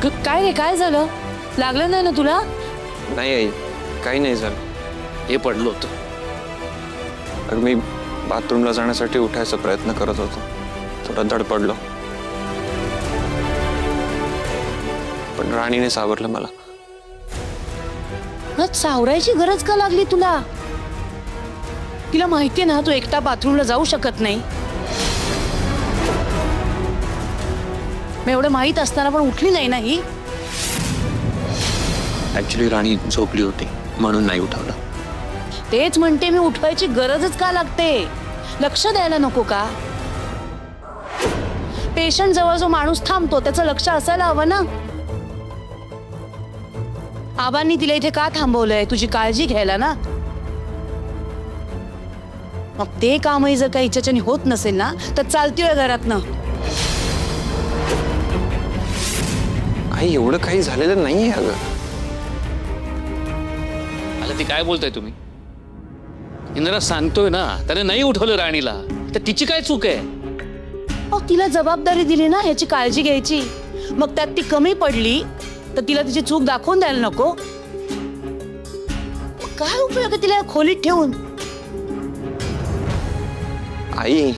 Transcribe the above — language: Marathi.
काय रे, काय झालं? लागलं नाही ना तुला? नाही आई, काही नाही झालं. हे पडलं होतं. अगं मी बाथरूमला जाण्यासाठी उठायचा प्रयत्न करत होतो, थोडा धडपडलो, पण राणीने सावरलं मला. सावरायची गरज का लागली तुला? तिला माहितीये ना तू एकटा बाथरूमला जाऊ शकत नाही. मग एवढं माहित असताना पण उठली नाही ना ही? ऍक्च्युली राणी झोपली होती म्हणून नाही उठवलं. तेच म्हणते मी, उठवायची गरजच का लागते? लक्ष द्यायला नको का? पेशंट जवळ जो माणूस थांबतो त्याचं लक्ष असायला हवं ना. आबांनी तिला इथे का थांबवलंय? तुझी काळजी घ्यायला ना. मग ते कामही जर काही हिच्याच्याने होत नसेल ना तर चालतीय घरातनं. आई एवढं काही झालेलं नाहीये. अगं आता ती काय बोलताय तुम्ही? इंदिरा सांगतोय ना, त्याने नाही उठवलं राणीला, तर तिची काय चूक आहे? तिला जबाबदारी दिली ना ह्याची काळजी घ्यायची, मग त्यात ती कमी पडली तर तिला तिची चूक दाखवून द्यायला नको? काय उपयोग आहे तिला खोलीत ठेवून? आई